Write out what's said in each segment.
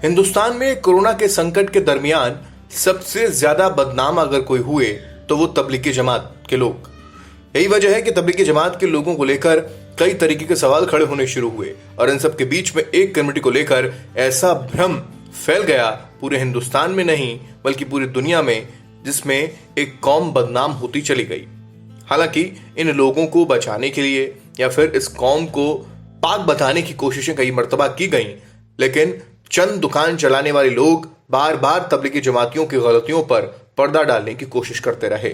हिंदुस्तान में कोरोना के संकट के दरमियान सबसे ज्यादा बदनाम अगर कोई हुए तो वो तबलीगी जमात के लोग। यही वजह है कि तबलीगी जमात के लोगों को लेकर कई तरीके के सवाल खड़े होने शुरू हुए और इन सब के बीच में एक कम्युनिटी को लेकर ऐसा भ्रम फैल गया पूरे हिंदुस्तान में नहीं बल्कि पूरी दुनिया में, जिसमें एक कौम बदनाम होती चली गई। हालांकि इन लोगों को बचाने के लिए या फिर इस कौम को पाक बताने की कोशिशें कई मर्तबा की गई, लेकिन चंद दुकान चलाने वाले लोग बार बार तबलीगी जमातियों की गलतियों पर पर्दा डालने की कोशिश करते रहे,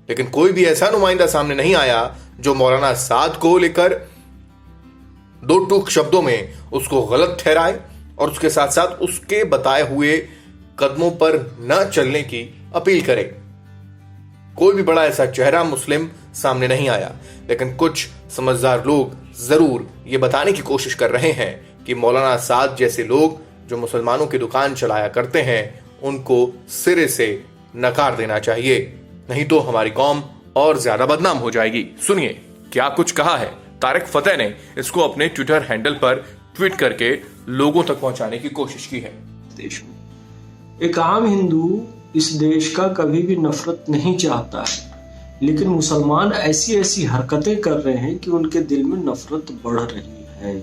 लेकिन कोई भी ऐसा नुमाइंदा सामने नहीं आया जो मौलाना साद को लेकर दो टूक शब्दों में उसको गलत ठहराए और उसके साथ साथ उसके बताए हुए कदमों पर न चलने की अपील करे। कोई भी बड़ा ऐसा चेहरा मुस्लिम सामने नहीं आया, लेकिन कुछ समझदार लोग जरूर ये बताने की कोशिश कर रहे हैं कि मौलाना साद जैसे लोग जो मुसलमानों की दुकान चलाया करते हैं उनको सिरे से नकार देना चाहिए, नहीं तो हमारी कौम और ज्यादा बदनाम हो जाएगी। सुनिए क्या कुछ कहा है तारिक फतेह ने। इसको अपने ट्विटर हैंडल पर ट्वीट करके लोगों तक पहुंचाने की कोशिश की है। देश में एक आम हिंदू इस देश का कभी भी नफरत नहीं चाहता है, लेकिन मुसलमान ऐसी ऐसी हरकतें कर रहे हैं कि उनके दिल में नफरत बढ़ रही है।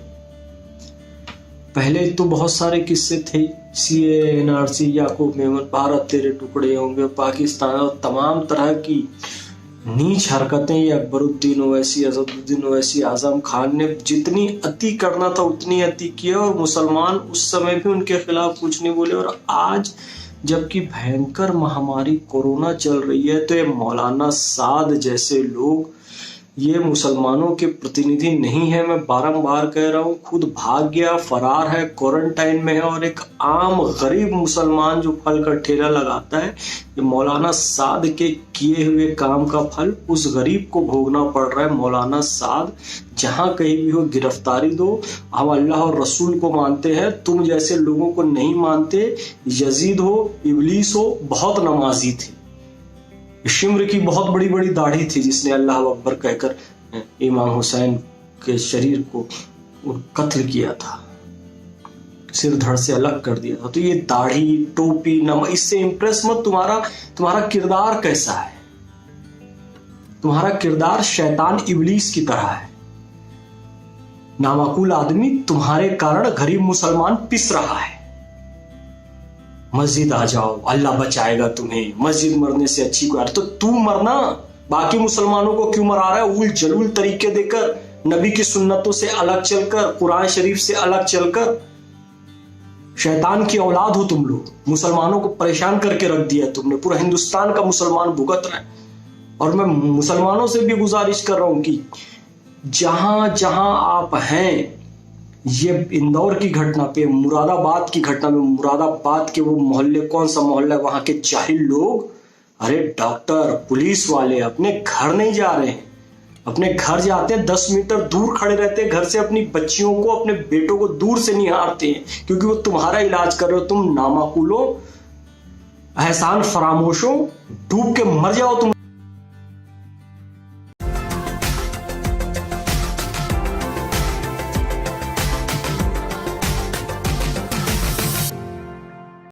पहले तो बहुत सारे किस्से थे, सीए, एनआरसी, याकूब मेमन, भारत तेरे टुकड़े होंगे, पाकिस्तान और तमाम तरह की नीच हरकतें ये अकबरुद्दीन ओवैसी, असदुद्दीन ओवैसी, आजम खान ने जितनी अति करना था उतनी अति किया और मुसलमान उस समय भी उनके खिलाफ कुछ नहीं बोले। और आज जबकि भयंकर महामारी कोरोना चल रही है तो ये मौलाना साद जैसे लोग ये मुसलमानों के प्रतिनिधि नहीं है। मैं बारंबार कह रहा हूँ, खुद भाग गया, फरार है, क्वारंटाइन में है और एक आम गरीब मुसलमान जो फल का ठेला लगाता है, ये मौलाना साद के किए हुए काम का फल उस गरीब को भोगना पड़ रहा है। मौलाना साद जहां कहीं भी हो गिरफ्तारी दो। हम अल्लाह और रसूल को मानते हैं, तुम जैसे लोगों को नहीं मानते। यजीद हो, इबलीस हो, बहुत नमाजी थे। शिम्र की बहुत बड़ी बड़ी दाढ़ी थी जिसने अल्लाह अकबर कहकर इमाम हुसैन के शरीर को कत्ल किया था, सिर धड़ से अलग कर दिया था। तो ये दाढ़ी, टोपी, इससे इंप्रेस मत। तुम्हारा किरदार कैसा है? तुम्हारा किरदार शैतान इबलीस की तरह है। नामाकुल आदमी, तुम्हारे कारण गरीब मुसलमान पिस रहा है। मस्जिद आ जाओ, अल्लाह बचाएगा तुम्हें, मस्जिद मरने से अच्छी कोई। तो तू मरना, बाकी मुसलमानों को क्यों मरा रहा है? उल जलूल तरीके देकर, नबी की सुन्नतों से अलग चलकर, कुरान शरीफ से अलग चलकर। शैतान की औलाद हो तुम लोग। मुसलमानों को परेशान करके रख दिया तुमने। पूरा हिंदुस्तान का मुसलमान भुगत रहा है। और मैं मुसलमानों से भी गुजारिश कर रहा हूं कि जहां जहां आप हैं, ये इंदौर की घटना पे, मुरादाबाद की घटना में, मुरादाबाद के वो मोहल्ले, कौन सा मोहल्ला है वहां के जाहिल लोग, अरे डॉक्टर, पुलिस वाले अपने घर नहीं जा रहे हैं। अपने घर जाते हैं 10 मीटर दूर खड़े रहते हैं घर से, अपनी बच्चियों को, अपने बेटों को दूर से निहारते हैं क्योंकि वो तुम्हारा इलाज कर रहे हो। तुम नामाकुलो, एहसान फरामोशो, डूब के मर जाओ तुम।